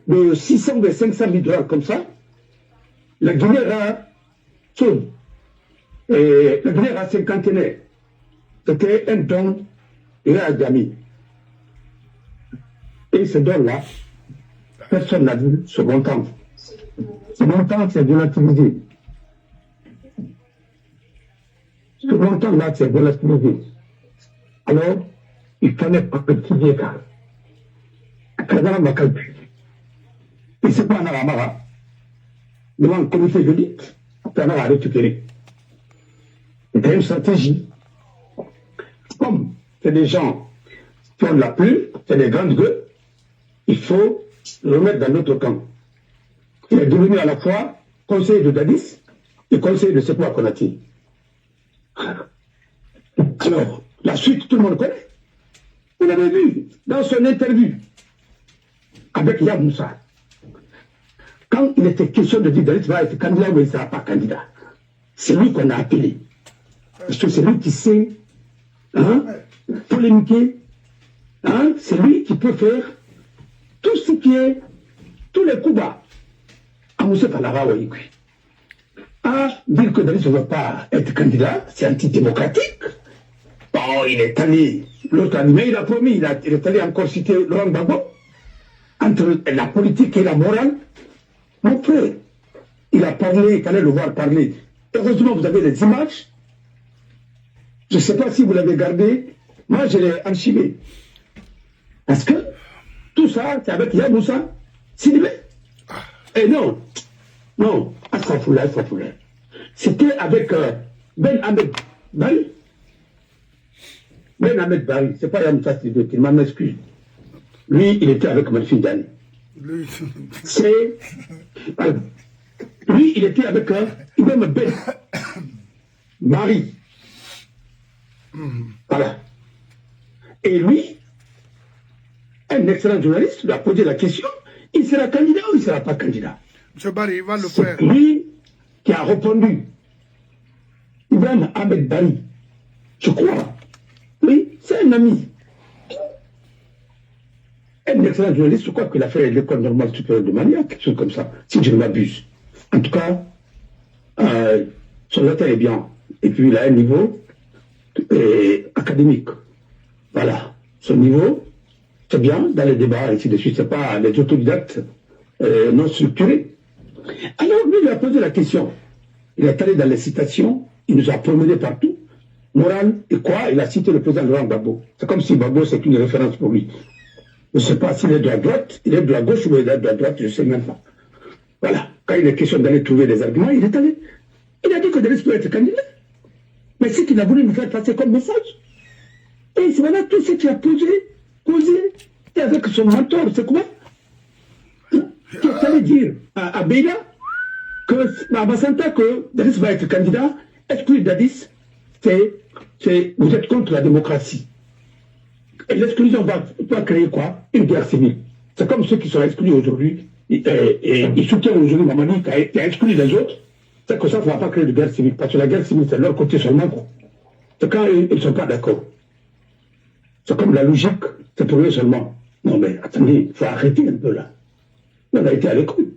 de 600 ou 500 000 $ comme ça. La Guinée a la Guinée a cinquantenaire. C'était un don de la Dami. Et ce don-là, personne n'a vu ce montant. Ce montant, c'est volatilisé. Ce montant-là, c'est volatilisé. Alors, il fallait pas que tu viennes là. Et c'est pas un aramara. Devant le comité juridique, on a récupéré. C'était une stratégie. Comme c'est des gens qui ont de la plume, c'est des grandes gueules, il faut le mettre dans notre camp. Il est devenu à la fois conseiller de Dadis et conseiller de Sekou Konati. Alors, la suite, tout le monde connaît. Vous l'avez vu dans son interview avec Yab Moussa. Quand il était question de dire Dadis va être candidat ou il ne sera pas candidat, c'est lui qu'on a appelé. Parce que c'est lui qui sait polémiquer. C'est lui qui peut faire tout ce qui est, tous les coups bas. À Moussa Falara Ouaïkoui. Dire que Dadis ne veut pas être candidat, c'est antidémocratique. Bon, il est allé, l'autre animé, il a promis, il est allé encore citer Laurent Gbagbo. Entre la politique et la morale, mon frère, il a parlé, il fallait le voir parler. Heureusement, vous avez des images. Je ne sais pas si vous l'avez gardé. Moi, je l'ai archivé. Parce que tout ça, c'est avec Yaboussa, Sidibé. Et non, Astafoula. C'était avec Ben Ahmed Bari. Ben Ahmed Bari, c'est pas Yaboussa Sidibé, il m'en excuse. Lui, il était avec Malfine Dani. Lui, il était avec Ibn Ben Bari. Voilà. Et lui, un excellent journaliste lui a posé la question, il sera candidat ou il ne sera pas candidat? M. Barry, il va le faire. C'est lui qui a répondu. Ibrahim Ahmed Bari, je crois. Oui, c'est un ami. Un excellent journaliste, je crois qu'il a fait l'école normale supérieure de Mania, quelque chose comme ça, si je ne m'abuse. En tout cas, son lettre est bien. Et puis il a un niveau académique. Voilà. Son niveau, c'est bien dans les débats, et ainsi de suite. Ce n'est pas les autodidactes non structurés. Alors lui, il a posé la question. Il est allé dans les citations, il nous a promené partout. Moral et quoi? Il a cité le président Laurent Gbagbo. C'est comme si Gbagbo, c'est une référence pour lui. Je ne sais pas s'il est de la droite, il est de la gauche ou il est de la droite, je ne sais même pas. Voilà. Quand il est question d'aller trouver des arguments, il est allé. Il a dit que Dadis peut être candidat. Mais c'est qu'il a voulu nous faire passer comme message. Et c'est voilà tout ce qu'il a causé, et avec son mentor, c'est quoi? Qui est allé dire à Beila à Bassanta que Dadis va être candidat, exclure Dadis, vous êtes contre la démocratie. Et l'exclusion va créer quoi? Une guerre civile. C'est comme ceux qui sont exclus aujourd'hui, et ils soutiennent aujourd'hui Mamani qui a exclu les autres. C'est que ça ne va pas créer de guerre civile, parce que la guerre civile, c'est leur côté seulement. C'est quand ils ne sont pas d'accord. C'est comme la logique, c'est pour eux seulement. Non mais attendez, il faut arrêter un peu là. On a été à l'école.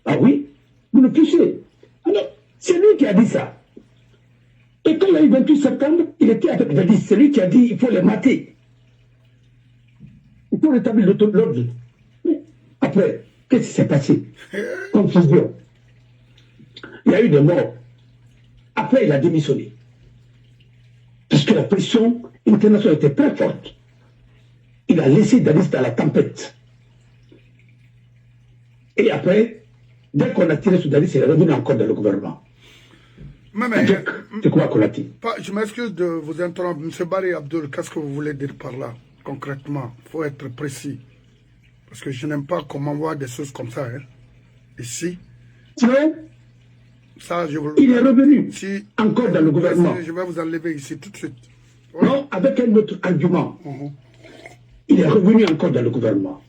Ah oui, vous le poussez. Alors, c'est lui qui a dit ça. Et quand il y a eu 28 septembre, il était avec Dadis. C'est lui qui a dit il faut les mater. Il faut rétablir l'ordre. Après, qu'est-ce qui s'est passé? Confusion. Il y a eu des morts. Après, il a démissionné. Parce que la pression internationale était très forte. Il a laissé Dadis dans la tempête. Et après, dès qu'on a tiré sur Dadis, il est revenu encore dans le gouvernement. C'est quoi qu'on a dit? Je m'excuse de vous interrompre. M. Barry Abdul, qu'est-ce que vous voulez dire par là, concrètement? Il faut être précis. Parce que je n'aime pas qu'on m'envoie des choses comme ça, ici. Ça, il est revenu encore dans le gouvernement. Je vais vous enlever ici tout de suite. Ouais. Non, avec un autre argument. Il est revenu encore dans le gouvernement.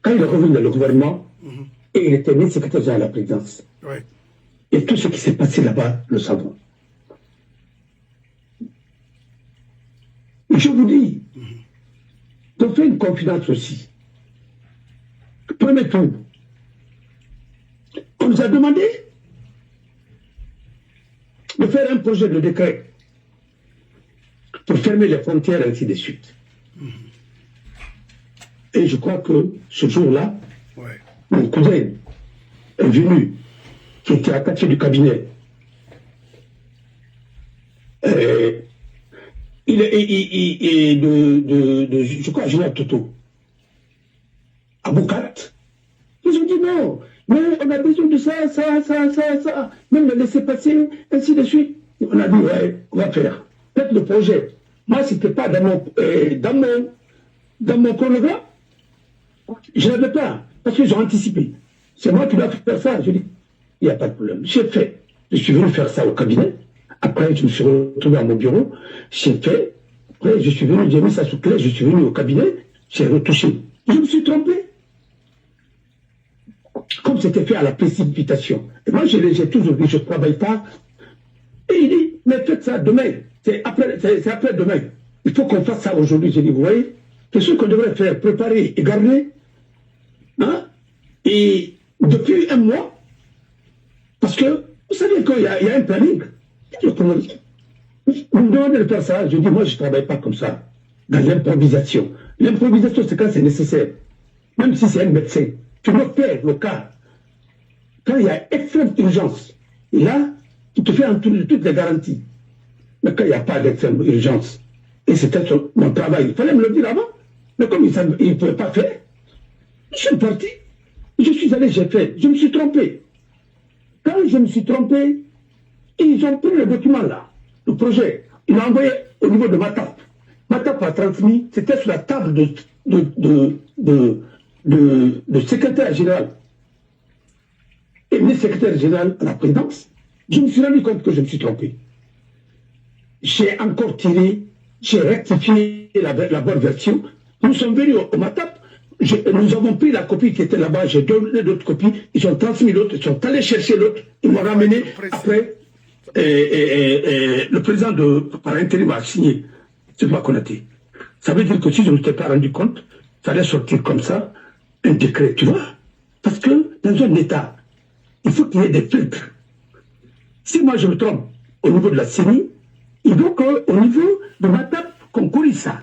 Quand il est revenu dans le gouvernement, et il était ministre secrétaire général à la présidence. Ouais. Et tout ce qui s'est passé là-bas, le savons. je vous dis, on fait une confidence aussi. Premier tour, on nous a demandé de faire un projet de décret pour fermer les frontières, ainsi de suite. Et je crois que ce jour-là, mon cousin est venu, qui était attaché du cabinet. Il est je crois, Général Toto, à Boukat. Ils ont dit non, mais on a besoin de ça, même le laisser passer, ainsi de suite. On a dit, ouais, on va faire. Faites le projet. Moi, ce n'était pas dans mon chronogramme. Je n'avais pas, parce qu'ils ont anticipé. C'est moi qui dois faire ça. Je dis, il n'y a pas de problème. J'ai fait. Je suis venu faire ça au cabinet. Après, je me suis retrouvé à mon bureau. J'ai fait. Après, je suis venu, j'ai mis ça sous clé. Je suis venu au cabinet. J'ai retouché. Je me suis trompé. Comme c'était fait à la précipitation. Et moi, j'ai toujours dit, je ne travaille pas. Et il dit, mais faites ça demain. C'est après demain. Il faut qu'on fasse ça aujourd'hui. J'ai dit, vous voyez, c'est ce qu'on devrait faire, préparer et garder. Hein? Et depuis un mois, parce que vous savez qu'il y a un planning. Vous me demandez de faire ça. Je dis, moi, je ne travaille pas comme ça, dans l'improvisation. L'improvisation, c'est quand c'est nécessaire. Même si c'est un médecin, tu dois faire le cas. Quand il y a extrême urgence, et là, tu te fais en toutes les garanties. Mais quand il n'y a pas d'extrême urgence, et c'était mon travail, il fallait me le dire avant. Mais comme il ne pouvait pas faire, je suis parti. Je suis allé, j'ai fait. Je me suis trompé. Quand je me suis trompé, ils ont pris le document là, le projet. Ils l'ont envoyé au niveau de Matap. Matap a transmis, c'était sur la table de secrétaire général. Et le secrétaire général à la présidence. Je me suis rendu compte que je me suis trompé. J'ai encore tiré, j'ai rectifié la bonne version. Nous sommes venus au Matap. Nous avons pris la copie qui était là-bas, j'ai donné d'autres copies, ils ont transmis l'autre, ils sont allés chercher l'autre, ils m'ont ramené après. Le président par intérim a signé, c'est pas Konaté. Ça veut dire que si je ne m'étais pas rendu compte, ça allait sortir comme ça, un décret, tu vois. Parce que dans un État, il faut qu'il y ait des filtres. Si moi je me trompe au niveau de la CENI, il faut qu'au niveau de ma table, qu'on corrige ça.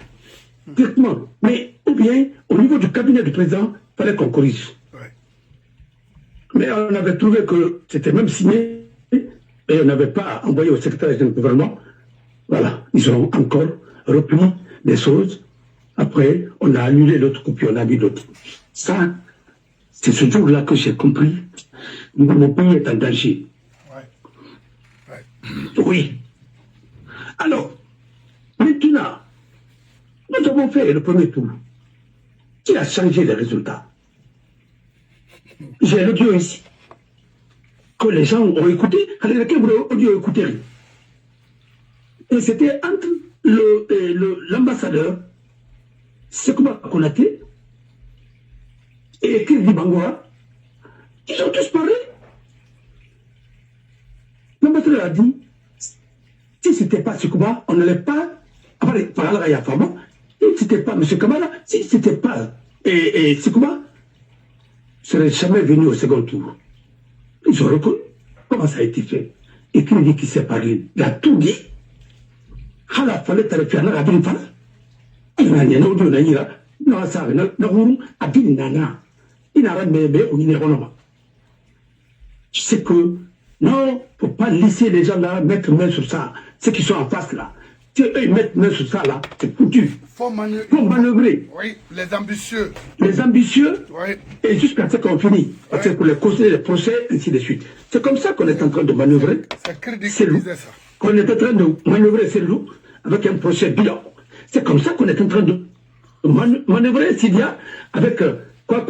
Directement. Mais, ou bien, au niveau du cabinet du président, il fallait qu'on corrige. Ouais. Mais on avait trouvé que c'était même signé, et on n'avait pas envoyé au secrétaire du gouvernement. Voilà. Ils ont encore repris des choses. Après, on a annulé l'autre copie, on a mis l'autre. Ça, c'est ce jour-là que j'ai compris. Mon pays est en danger. Ouais. Ouais. Oui. Alors, maintenant, nous avons fait le premier tour qui a changé les résultats. J'ai l'audio ici, que les gens ont écouté, avec lequel l'audio écouté. Et c'était entre l'ambassadeur, Sekouba Konaté, et Kirby Bangoa. Ils ont tous parlé. L'ambassadeur a dit, si ce n'était pas Sekouba, on n'allait pas, après, par là, il y a Fama, si ce n'était pas M. Kamara, si ce n'était pas Sekouba, ne serait jamais venu au second tour. Ils ont reconnu comment ça a été fait. Et qui dit qu'il s'est parlé, il a tout dit. Il fallait faire un rabin fana. Il n'a rien audio, il n'a rien ça, il n'a rien abin nana. Il n'a rien bébé ou il n'est rien. Je sais que non, il ne faut pas laisser les gens là mettre main sur ça. Ceux qui sont en face là. Si eux mettent main sur ça là, c'est foutu. Il faut manœuvrer. Oui, les ambitieux. Les ambitieux, oui. Et jusqu'à ce qu'on finit. Parce que pour les causer les procès, ainsi de suite. C'est comme ça qu'on est en train de manœuvrer. C'est loup. Qu'on est en train de manœuvrer, c'est loup, avec un procès bilan. C'est comme ça qu'on est en train de manœuvrer Syria avec quoi,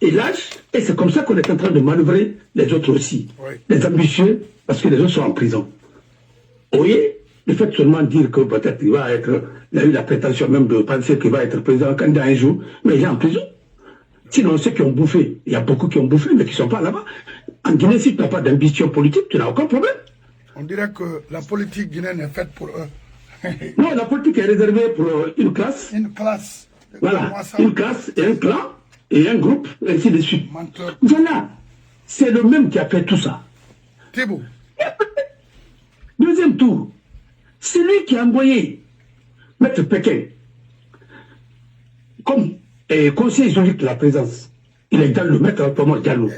et l'âge. Et c'est comme ça qu'on est en train de manœuvrer les autres aussi. Oui. Les ambitieux, parce que les autres sont en prison. Vous voyez? Le fait seulement dire que peut-être il va être, il a eu la prétention même de penser qu'il va être président candidat un jour, mais il est en prison. Sinon, ceux qui ont bouffé, il y a beaucoup qui ont bouffé, mais qui ne sont pas là-bas. En Guinée, si tu n'as pas d'ambition politique, tu n'as aucun problème. On dirait que la politique guinéenne est faite pour eux. Non, la politique est réservée pour une classe. Une classe. Voilà, une classe et un clan et un groupe, ainsi de suite. Menteur. Voilà, c'est le même qui a fait tout ça. Thibault. Deuxième tour, c'est lui qui a envoyé Maître Pékin comme conseiller historique de la présence. Il est dans le Maître Thomas Diallo.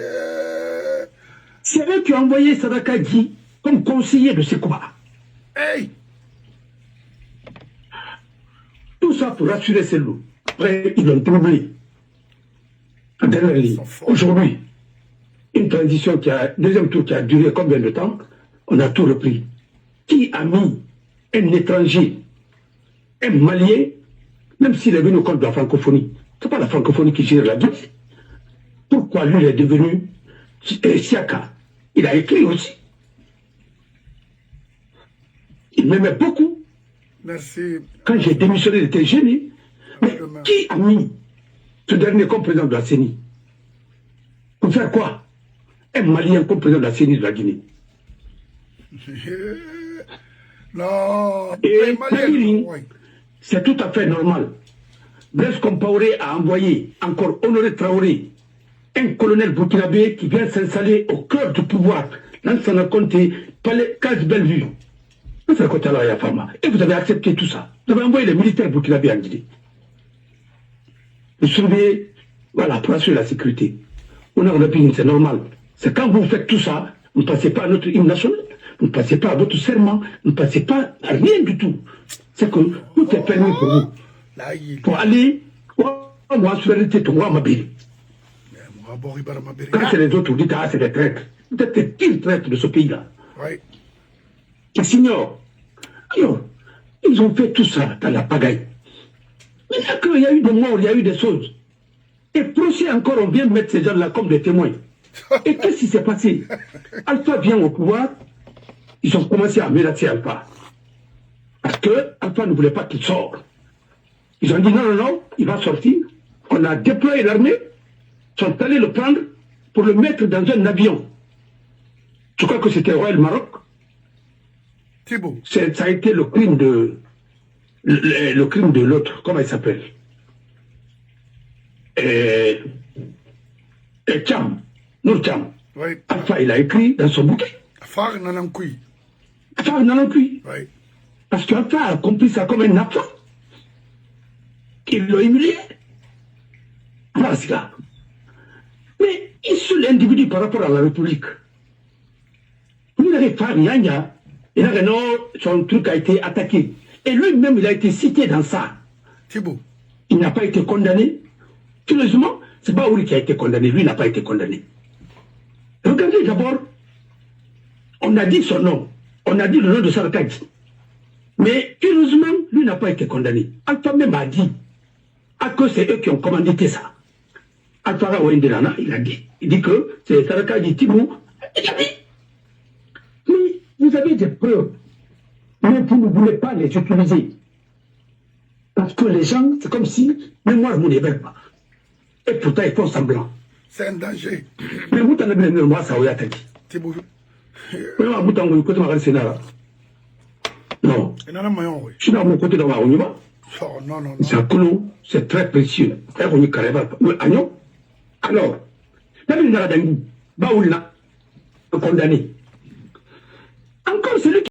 C'est eux qui ont envoyé Sadaka Dji comme conseiller de Sekouba. Hey! Tout ça pour rassurer ces loups. Après, ils l'ont troublé. En dernière ligne. Aujourd'hui, une transition deuxième tour qui a duré combien de temps? On a tout repris. Qui a mis un étranger, un Malien, même s'il est venu au compte de la francophonie? C'est pas la francophonie qui gère la Guinée. Pourquoi lui il est devenu Siaka? Il a écrit aussi. Il m'aimait beaucoup. Merci. Quand j'ai démissionné, il était gêné. Mais qui a mis ce dernier comme président de la CENI? Pour faire quoi? Un Malien comme président de la CENI de la Guinée. Non. Et c'est tout à fait normal. Blaise Compaoré a envoyé encore Honoré Traoré, un colonel burkinabé qui vient s'installer au cœur du pouvoir. Lansana Conté, Palais Case Bellevue. Vous faites côté à Fama. Et vous avez accepté tout ça. Vous avez envoyé les militaires burkinabés en Guinée. Vous surveillez, voilà, pour assurer la sécurité. On a un pays, c'est normal. C'est quand vous faites tout ça, vous ne passez pas à notre hymne national, vous ne passez pas à votre serment, vous ne passez pas à rien du tout. C'est que tout est permis pour vous. Pour aller, moi, souveraineté, tout moi, ma belle. Quand c'est les autres, vous dites, ah, c'est des traîtres. Vous êtes des pires traîtres de ce pays-là. Oui. Ils s'ignorent. Alors, ils ont fait tout ça dans la pagaille. Maintenant qu'il y a eu des morts, il y a eu des choses. Et procès encore, on vient mettre ces gens-là comme des témoins. Et qu'est-ce qui s'est passé? Alpha vient au pouvoir, ils ont commencé à menacer Alpha. Parce que Alpha ne voulait pas qu'il sorte. Ils ont dit non, non, non, il va sortir. On a déployé l'armée, ils sont allés le prendre pour le mettre dans un avion. Je crois que c'était Royal Maroc. Thibault. Ça a été le crime de l'autre, comment il s'appelle? Cham, Nour Cham. Oui. Alpha, il a écrit dans son bouquin. Afar Nanankui. Afar Nanankui. Oui. Parce qu'Alpha a compris ça comme un enfant. Il l'a humilié. Voilà ce là. Mais il seul individu par rapport à la République. Vous n'avez pas rien. Il a non, son truc a été attaqué. Et lui-même, il a été cité dans ça. Thibault. Il n'a pas été condamné. Curieusement, c'est Baouri qui a été condamné. Lui n'a pas été condamné. Regardez d'abord, on a dit son nom. On a dit le nom de Sadaka Dji. Mais curieusement, lui n'a pas été condamné. Alpha même a dit que c'est eux qui ont commandité ça. Alpha Wendelana, il a dit. Il dit que c'est Sadaka Dji Thibault. Il a dit. Mais vous avez des preuves. Mais vous ne voulez pas les utiliser. Parce que les gens, c'est comme si mémoire vous n'éveille pas. Et pourtant, ils font semblant. C'est un danger. Mais vous t'en avez une mémoire, ça, oui, à Taki. Thibault. Mais moi, vous t'en avez côté de Sénat. Non. Je suis dans mon côté de Marouniba. Non, non, C'est un clou, c'est très précieux. Alors, la ville n'a pas condamné. Encore celui qui